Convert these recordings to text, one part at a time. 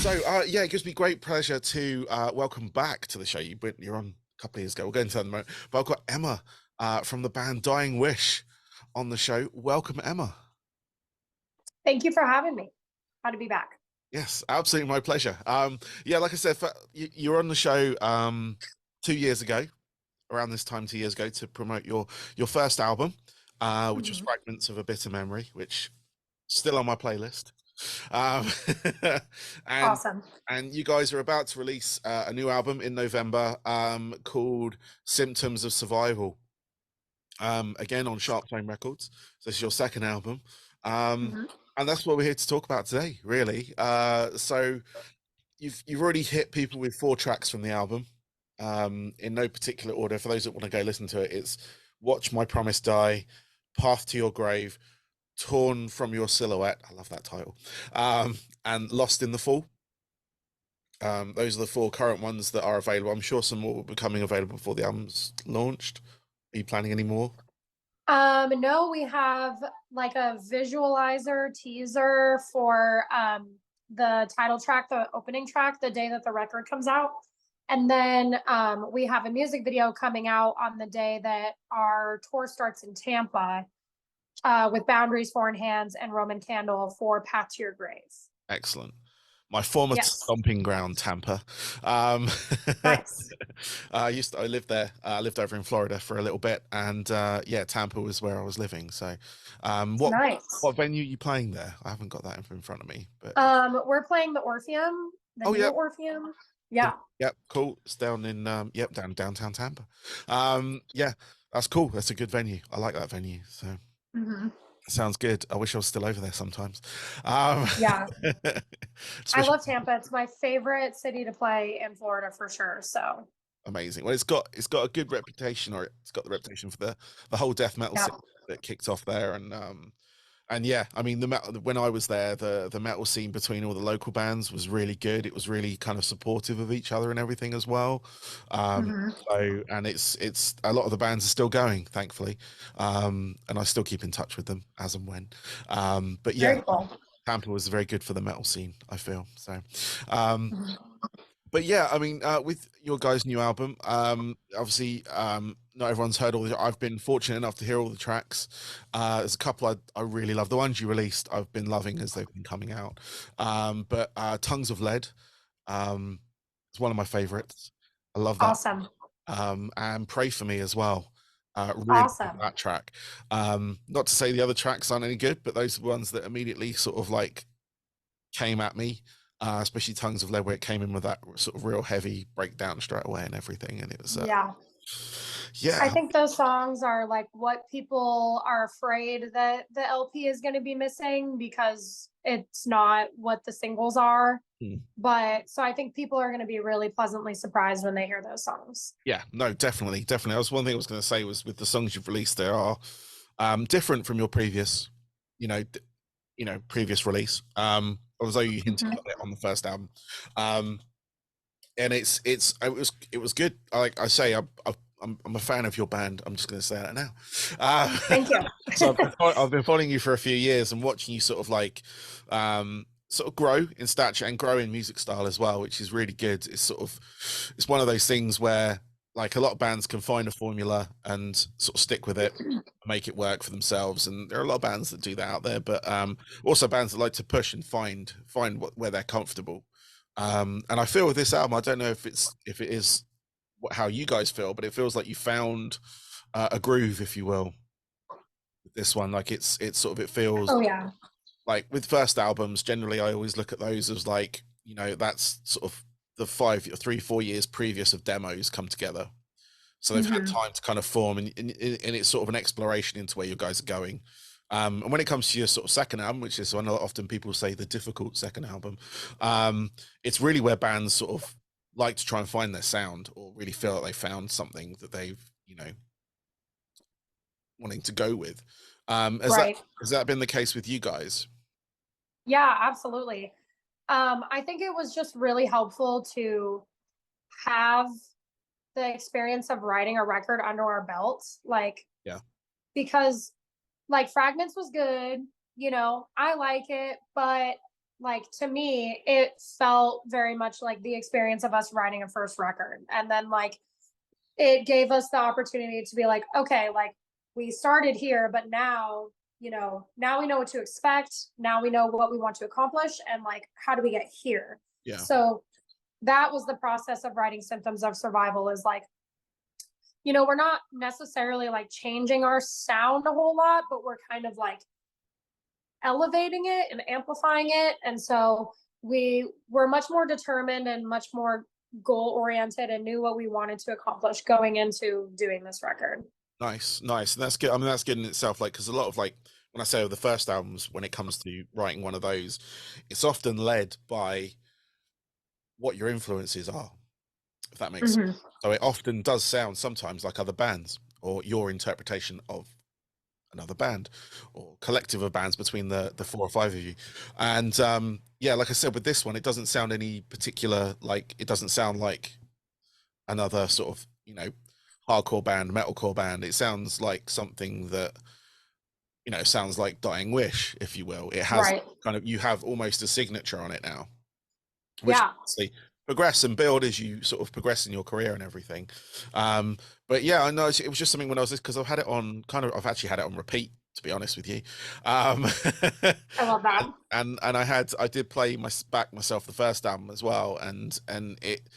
Yeah, it gives me great pleasure to welcome back to the show. You're on a couple of years ago. We'll go into that in a moment. But I've got Emma from the band Dying Wish on the show. Welcome, Emma. Thank you for having me. Glad to be back. Yes, absolutely my pleasure. Yeah, like I said, you were on the show 2 years ago, around this time 2 years ago, to promote your first album, which was Mhm. Fragments of a Bitter Memory, which still on my playlist. Um, and Awesome. and you guys are about to release a new album in November called Symptoms of Survival. Again on Sharp Tone Records. So this is your second album. Um, hmm and that's what we're here to talk about today, really. So you've already hit people with 4 tracks from the album, in no particular order. For those that want to go listen to it, it's Watch My Promise Die, Path to Your Grave, Torn from Your Silhouette. I love that title. And Lost in the Fall. Those are the 4 current ones that are available. I'm sure some more will be coming available before the album's launched. Are you planning any more? No, we have like a visualizer teaser for the title track, the opening track, the day that the record comes out. And then we have a music video coming out on the day that our tour starts in Tampa with Boundaries, Foreign Hands, and Roman Candle for Path to Your Grave. Excellent. My former Yes. stomping ground, Tampa. Um, Nice. I lived there. I lived over in Florida for a little bit, and yeah, Tampa was where I was living. So, what Nice. what venue are you playing there? I haven't got that in front of me, but We're playing the Orpheum, the oh new yeah, Orpheum. Yeah. yep, cool. It's down in downtown Tampa. Yeah, that's cool. That's a good venue. I like that venue. So hmm sounds good. I wish I was still over there sometimes. Um, Yeah. I especially love Tampa. It's my favorite city to play in Florida for sure. So, amazing. Well, it's got a good reputation, or it's got the reputation for the whole death metal yeah. scene that kicked off there, and yeah, I mean the metal, when I was there, the metal scene between all the local bands was really good. It was really kind of supportive of each other and everything as well. hmm And it's a lot of the bands are still going, thankfully, and I still keep in touch with them as and when. But yeah, Very cool. Tampa was very good for the metal scene, I feel so. Um, Mhm. but yeah, I mean, with your guys' new album, obviously, not everyone's heard all the. I've been fortunate enough to hear all the tracks. There's a couple I really love. The ones you released, I've been loving as they've been coming out. But Tongues of Lead, it's one of my favorites. I love that. Awesome. And Pray for Me as well. Really love Awesome. that track. Not to say the other tracks aren't any good, but those are the ones that immediately sort of like came at me, especially Tongues of Lead, where it came in with that sort of real heavy breakdown straight away and everything. And it was, Yeah. I yeah, think those songs are like what people are afraid that the LP is going to be missing because it's not what the singles are. mm, But so I think people are going to be really pleasantly surprised when they hear those songs. yeah, no, definitely, definitely. That was one thing I was going to say was with the songs you've released, there are different from your previous, you know, previous release. Although you hinted Mhm. at it on the first album, um, and it was good. Like I say, I'm a fan of your band. I'm just going to say that now. Thank you. So I've been following you for a few years and watching you sort of like sort of grow in stature and grow in music style as well, which is really good. It's one of those things where like a lot of bands can find a formula and sort of stick with it, make it work for themselves. And there are a lot of bands that do that out there, but also bands that like to push and find where they're comfortable. And I feel with this album, I don't know if it is how you guys feel, but it feels like you found a groove, if you will, with this one. Like it's sort of, it feels Oh yeah. like with first albums, generally I always look at those as like, that's sort of the 3 4 years previous of demos come together. So they've had hmm time to kind of form, and it's sort of an exploration into where you guys are going. And when it comes to your sort of second album, which is one often people say the difficult second album, it's really where bands sort of like to try and find their sound, or really feel that they found something that they've, wanting to go with. Has that Right. has that been the case with you guys? Yeah, absolutely. I think it was just really helpful to have the experience of writing a record under our belts, like Yeah. because like Fragments was good, I like it, but like to me, it felt very much like the experience of us writing a first record. And then like it gave us the opportunity to be like, okay, like we started here, but now, now we know what to expect. Now we know what we want to accomplish and like how do we get here? Yeah. So that was the process of writing Symptoms of Survival is like, we're not necessarily like changing our sound a whole lot, but we're kind of like elevating it and amplifying it. And so we were much more determined and much more goal oriented and knew what we wanted to accomplish going into doing this record. Nice, nice. And that's good. I mean, that's good in itself. Like, because a lot of like, when I say the first albums, when it comes to writing one of those, it's often led by what your influences are, if that makes sense. Mm-hmm. So it often does sound sometimes like other bands or your interpretation of another band or collective of bands between the four or five of you. And yeah, like I said, with this one, it doesn't sound any particular, like, it doesn't sound like another sort of, hardcore band, metalcore band. It sounds like something that, sounds like Dying Wish, if you will. It has Right. kind of, you have almost a signature on it now, which Yeah. obviously progress and build as you sort of progress in your career and everything. But yeah, I know it was just something when I was this, because I've actually had it on repeat, to be honest with you. Um, I love that. and I did play myself the first album as well, and it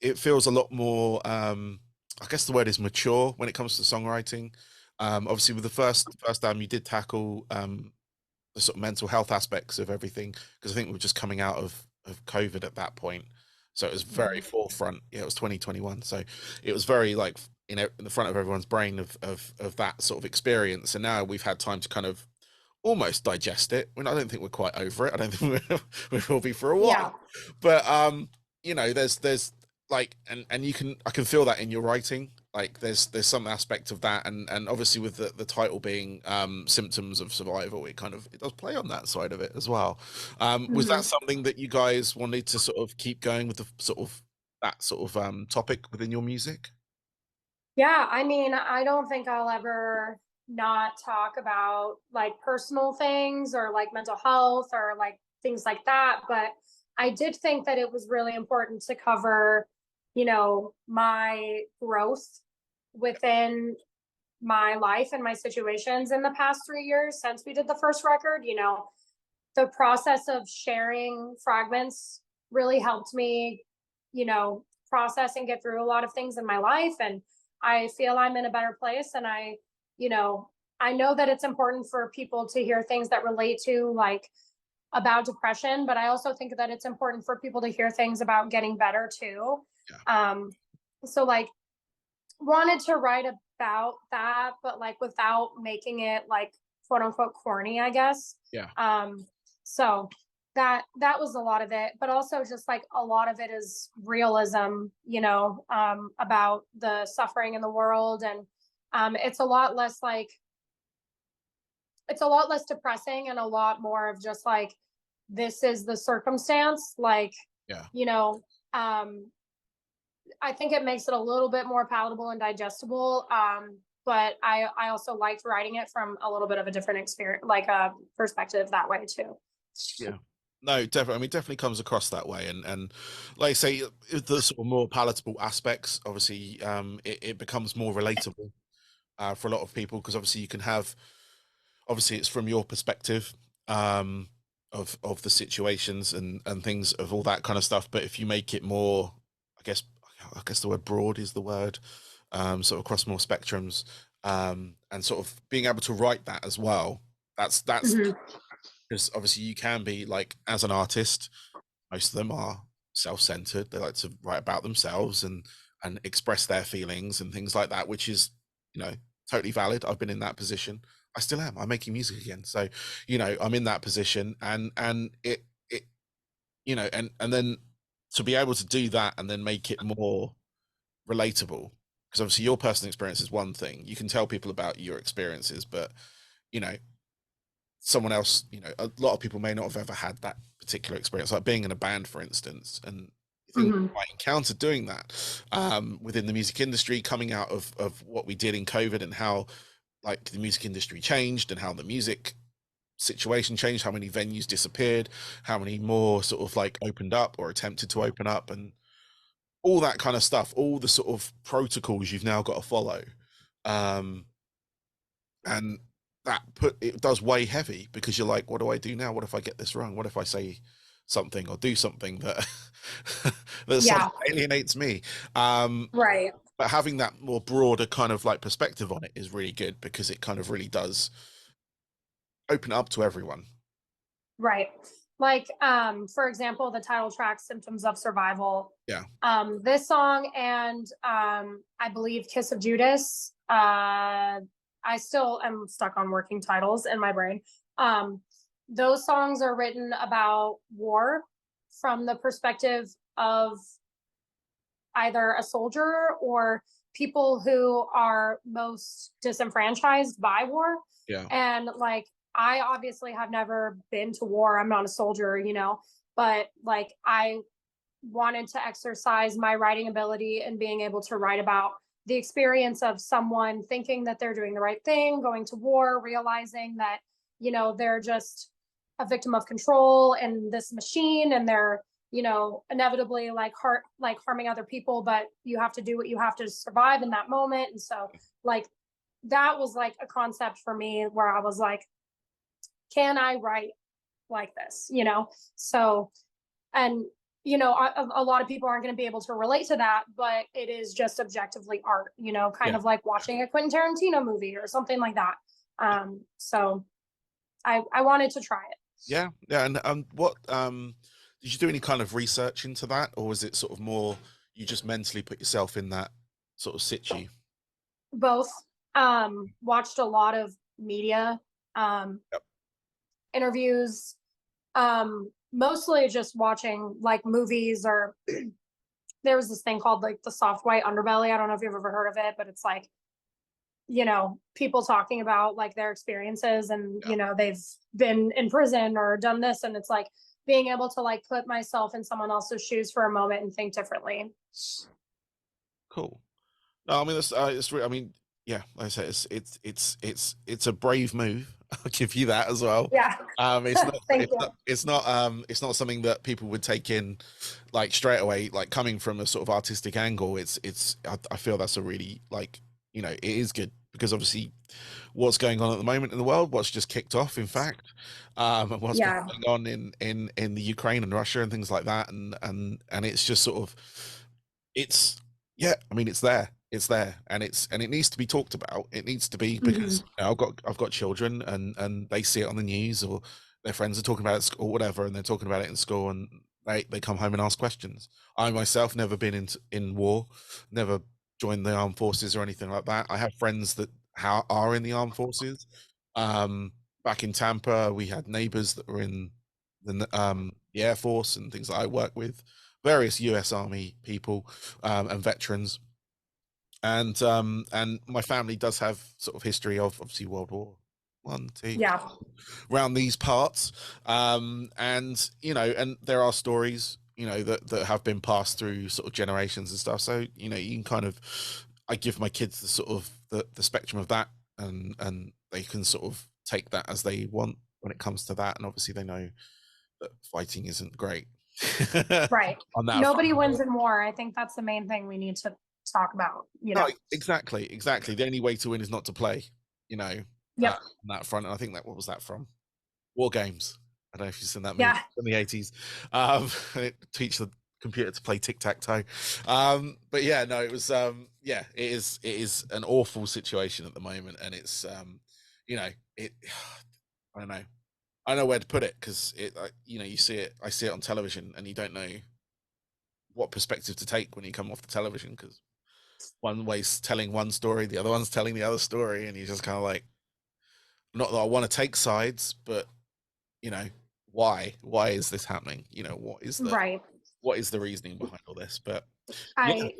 it feels a lot more, I guess the word is mature when it comes to songwriting. Obviously with the first album you did tackle the sort of mental health aspects of everything, because I think we were just coming out of COVID at that point, so it was very Mhm. forefront. Yeah, it was 2021, so it was very like in the front of everyone's brain of that sort of experience. And now we've had time to kind of almost digest it. I don't think we're quite over it. I don't think we will be for a Yeah. while, but there's like, and I can feel that in your writing. Like there's some aspect of that, and obviously with the title being Symptoms of Survival, it does play on that side of it as well. Was Mhm. that something that you guys wanted to sort of keep going with, the sort of that sort of topic within your music? Yeah, I mean, I don't think I'll ever not talk about like personal things or like mental health or like things like that. But I did think that it was really important to cover, my growth within my life and my situations in the past 3 years since we did the first record. The process of sharing fragments really helped me, process and get through a lot of things in my life. And I feel I'm in a better place. And you know, I know that it's important for people to hear things that relate to like about depression, but I also think that it's important for people to hear things about getting better too. Yeah, Um, so like wanted to write about that, but like without making it like quote unquote corny, I guess. yeah, So that was a lot of it, but also just like a lot of it is realism, about the suffering in the world. And it's a lot less depressing and a lot more of just like this is the circumstance. Like, yeah. you know, um, I think it makes it a little bit more palatable and digestible. But I also liked writing it from a little bit of a different experience, like a perspective that way too. Yeah. No, definitely. I mean, definitely comes across that way, and like I say, the sort of more palatable aspects, obviously, it becomes more relatable for a lot of people, because obviously you can have, obviously it's from your perspective, um, of the situations and things of all that kind of stuff. But if you make it more, I guess, I guess the word broad is the word, sort of across more spectrums, and sort of being able to write that as well. That's Mhm. because obviously you can be like, as an artist, most of them are self-centered. They like to write about themselves and express their feelings and things like that, which is, totally valid. I've been in that position. I still am. I'm making music again, so I'm in that position, and it and then to be able to do that and then make it more relatable, because obviously your personal experience is one thing. You can tell people about your experiences, but you know someone else, a lot of people may not have ever had that particular experience, like being in a band, for instance. And I think Mhm. I encountered doing that within the music industry, coming out of what we did in COVID, and how like the music industry changed and how the music situation changed, how many venues disappeared, how many more sort of like opened up or attempted to open up, and all that kind of stuff, all the sort of protocols you've now got to follow. Um, and that it does weigh heavy because you're like, what do I do now? What if I get this wrong? What if I say something or do something that that Yeah. alienates me? Right. But having that more broader kind of like perspective on it is really good because it kind of really does open up to everyone. Right. Like, for example, the title track Symptoms of Survival. Yeah. This song and I believe Kiss of Judas. I still am stuck on working titles in my brain. Those songs are written about war from the perspective of either a soldier or people who are most disenfranchised by war. Yeah. And like, I obviously have never been to war. I'm not a soldier, you know, but like, I wanted to exercise my writing ability and being able to write about the experience of someone thinking that they're doing the right thing, going to war, realizing that, you know, they're just a victim of control and this machine and they're, you know, inevitably like harming other people, but you have to do what you have to survive in that moment. And so like that was like a concept for me where I was like, can I write like this, you know? So, and you know, a lot of people aren't going to be able to relate to that, but it is just objectively art, you know, kind Yeah. of like watching a Quentin Tarantino movie or something like that. So I wanted to try it. Yeah. Yeah. And what did you do any kind of research into that, or was it sort of more you just mentally put yourself in that sort of situ? Both. Watched a lot of media, um, Yep. interviews, mostly just watching like movies or there was this thing called like the soft white underbelly. I don't know if you've ever heard of it, but it's like, you know, people talking about like their experiences and, Yeah. you know, they've been in prison or done this. And it's like being able to like put myself in someone else's shoes for a moment and think differently. Cool. No, I mean I mean, yeah, like I said, it's a brave move. I'll give you that as well. Yeah. It's not Thank it's you. not it's not it's not something that people would take in like straight away, like coming from a sort of artistic angle. I feel that's a really like, you know, it is good because obviously what's going on at the moment in the world, what's just kicked off, in fact, and what's been Yeah. going on in the Ukraine and Russia and things like that, and it's just sort of it's yeah, I mean it's there and it needs to be talked about. It needs to be Mm-hmm. because you know, I've got children and they see it on the news or their friends are talking about it or whatever and they're talking about it in school and they come home and ask questions. I myself never been in war, never joined the armed forces or anything like that. I have friends that are in the armed forces. um Back in Tampa we had neighbors that were in the Air Force and things that I work with, various US Army people and veterans, and my family does have sort of history of obviously World War One, two, Yeah. around these parts, and you know, and there are stories you know that have been passed through sort of generations and stuff. So you know, you can kind of I give my kids the sort of the spectrum of that, and they can sort of take that as they want when it comes to that, and obviously they know that fighting isn't great Right. on that front. Nobody wins in war. I think that's the main thing we need to talk about, you No, know. exactly. The only way to win is not to play, you know, Yep. on that front. And I think that what was that from? War Games. I don't know if you've seen that movie Yeah. in the 80s. It teach the computer to play tic-tac-toe. But yeah, no, it was yeah, it is an awful situation at the moment, and it's you know, it I don't know. I don't know where to put it because you know, I see it on television, and you don't know what perspective to take when you come off the television because one way's telling one story, the other one's telling the other story, and you're just kind of like, not that I want to take sides, but you know, why? Why is this happening? You know, Right. what is the reasoning behind all this? But yeah, I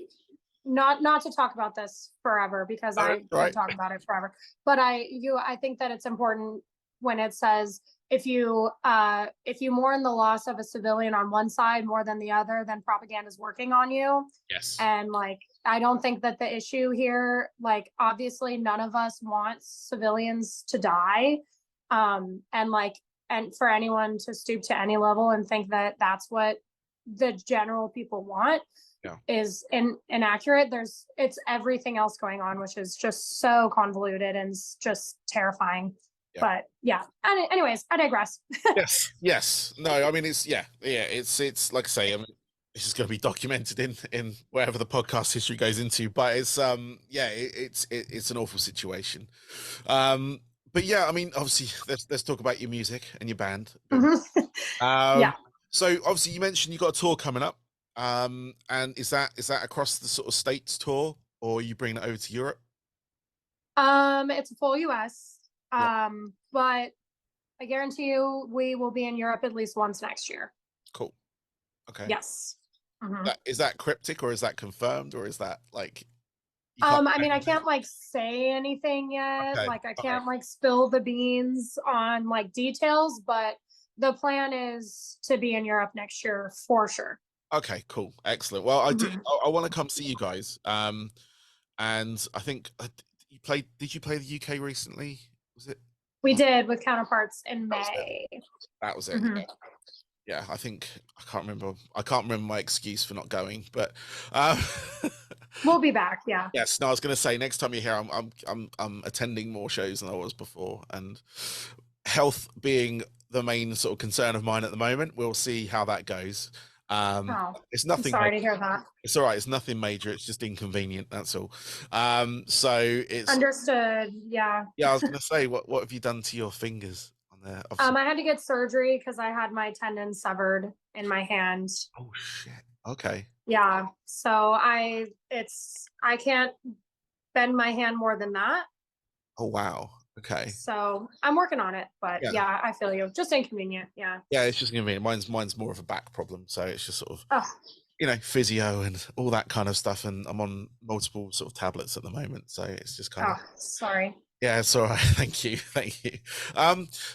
not to talk about this forever because all right, I all could right. talk about it forever. But I think that it's important when it says if you mourn the loss of a civilian on one side more than the other, then propaganda is working on you. Yes. And like I don't think that the issue here, like obviously none of us wants civilians to die. And like, and for anyone to stoop to any level and think that that's what the general people want Yeah. is inaccurate. It's everything else going on, which is just so convoluted and just terrifying. Yeah. But yeah. And anyways, I digress. Yes. Yes. No, I mean, it's like I say, I mean, this is going to be documented in wherever the podcast history goes into, but it's it's an awful situation. Um, but yeah, I mean, obviously, let's talk about your music and your band. Yeah. Um, so obviously, you mentioned you got a tour coming up. And is that across the sort of states tour, or are you bringing it over to Europe? It's a full US. Yeah. But I guarantee you we will be in Europe at least once next year. Cool. Okay. Yes. Mhm. Is that cryptic, or is that confirmed, or is that like you can't I say mean, I anything? can't like say anything yet. Okay. Like, I All right. can't like spill the beans on like details, but the plan is to be in Europe next year for sure. Okay, cool. Excellent. Well, I do Mhm. I want to come see you guys. And I think did you play the UK recently? Was it? We did with Counterparts in That was it. May. That was it. Mhm. Yeah, I think I can't remember my excuse for not going, but um We'll be back. Yeah. yes, no, I was going to say next time you're here, I'm attending more shows than I was before, and health being the main sort of concern of mine at the moment. We'll see how that goes. Oh, It's I'm nothing sorry major. to hear that. It's all right. It's nothing major. It's just inconvenient. That's all. So it's Understood. Yeah. yeah. I was going to say, what have you done to your fingers on there? Obviously. I had to get surgery because I had my tendon severed in my hand. Oh shit. Okay. Yeah. So I can't bend my hand more than that. Oh wow. Okay. So I'm working on it, but Yeah. yeah, I feel you. Just inconvenient. Yeah. Yeah. It's just inconvenient. Mine's more of a back problem. So it's just sort of Oh, physio and all that kind of stuff. And I'm on multiple sort of tablets at the moment. So it's just kind of, sorry. yeah, it's all right. Thank you. Thank you.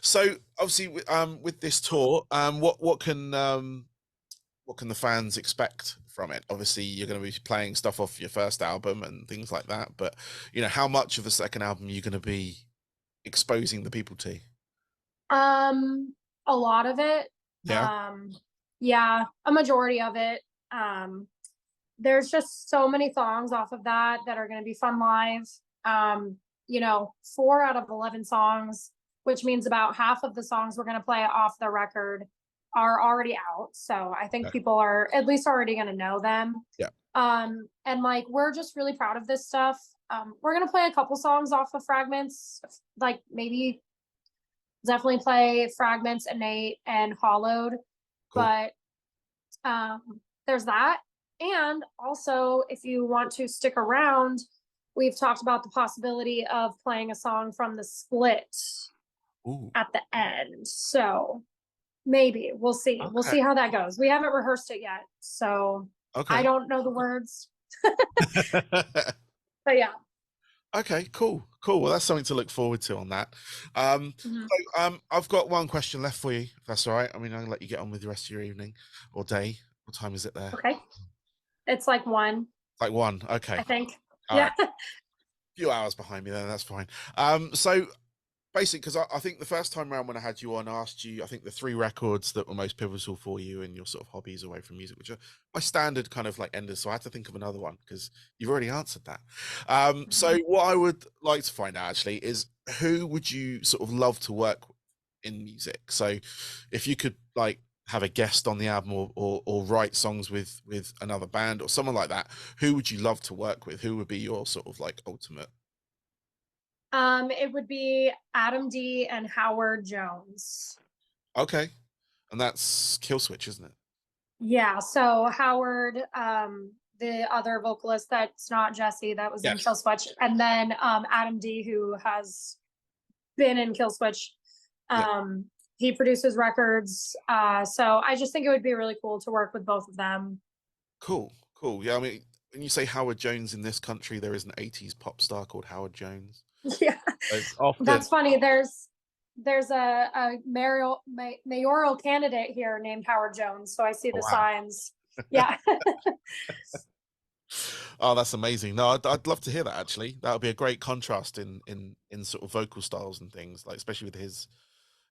So obviously, with this tour, what can the fans expect from it? Obviously, you're going to be playing stuff off your first album and things like that. But how much of the second album are you going to be exposing the people to? A lot of it. Yeah. Um, yeah, a majority of it. Um, there's just so many songs off of that are going to be fun live. 4 out of 11 songs, which means about half of the songs we're going to play off the record are already out. So I think Okay. people are at least already going to know them. Yeah. And like, we're just really proud of this stuff. We're going to play a couple songs off of Fragments, like maybe definitely play Fragments, Innate, and Hollowed. Cool. But there's that. And also, if you want to stick around, we've talked about the possibility of playing a song from the split Ooh. at the end. So maybe we'll see. Okay. We'll see how that goes. We haven't rehearsed it yet. So Okay. I don't know the words. But yeah. Okay, cool, cool. Well, that's something to look forward to on that. Mhm. I've got one question left for you, if that's all right. I mean, I'll let you get on with the rest of your evening or day. What time is it there? Okay. It's like 1, Like one. Okay. I think. All Yeah. right. A few hours behind me then. That's fine. So basically, because I think the first time around when I had you on, I asked you, I think the 3 records that were most pivotal for you and your sort of hobbies away from music, which are my standard kind of like enders. So I had to think of another one because you've already answered that. So what I would like to find out actually is, who would you sort of love to work with in music? So if you could like have a guest on the album, or write songs with another band or someone like that, who would you love to work with? Who would be your sort of like ultimate? It would be Adam D and Howard Jones. Okay. And that's Kill Switch, isn't it? Yeah, so Howard, the other vocalist that's not Jesse, that was in Yes. Kill Switch, and then Adam D, who has been in Kill Switch. Yeah. He produces records. So I just think it would be really cool to work with both of them. Cool, cool. Yeah, I mean, when you say Howard Jones in this country, there is an 80s pop star called Howard Jones. Yeah, It's often that's funny. There's a mayoral candidate here named Howard Jones, so I see oh, the wow. signs. Yeah. Oh, that's amazing. No, I'd love to hear that actually. That would be a great contrast in sort of vocal styles and things, like especially with his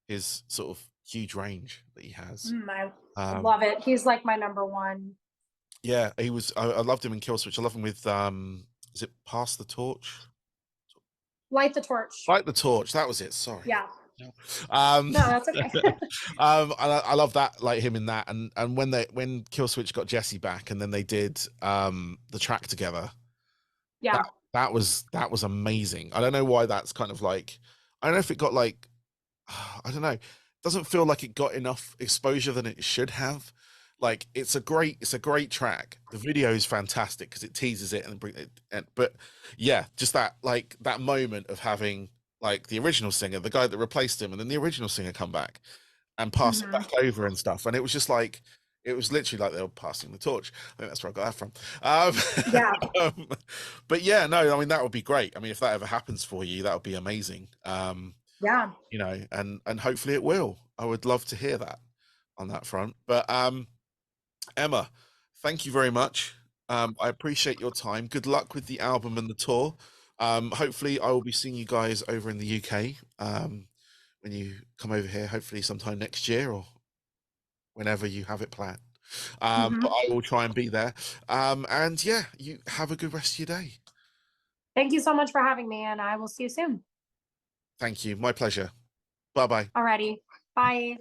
his sort of huge range that he has. I Um, love it. He's like my number one. yeah, he was. I loved him in Kill Switch. I love him with is it Pass the Torch? Light the torch. Light the Torch. That was it. Sorry. Yeah. Um, No, that's okay. I love that, like him in that, and when Kill Switch got Jesse back, and then they did the track together. Yeah. That was amazing. I don't know why that's kind of like, I don't know if it got like, I don't know. It doesn't feel like it got enough exposure than it should have. Like it's a great track. The video is fantastic because it teases it and bring it. But yeah, just that like that moment of having like the original singer, the guy that replaced him, and then the original singer come back and pass it back over and stuff. And it was just like, it was literally like they were passing the torch. I think that's where I got that from. Yeah. But yeah, no, I mean that would be great. I mean, if that ever happens for you, that would be amazing. Yeah. You know, and hopefully it will. I would love to hear that on that front. But Emma, thank you very much. I appreciate your time. Good luck with the album and the tour. Hopefully I will be seeing you guys over in the UK when you come over here, hopefully sometime next year or whenever you have it planned. But I will try and be there. And yeah, you have a good rest of your day. Thank you so much for having me, and I will see you soon. Thank you. My pleasure. Bye bye. Alrighty. Bye.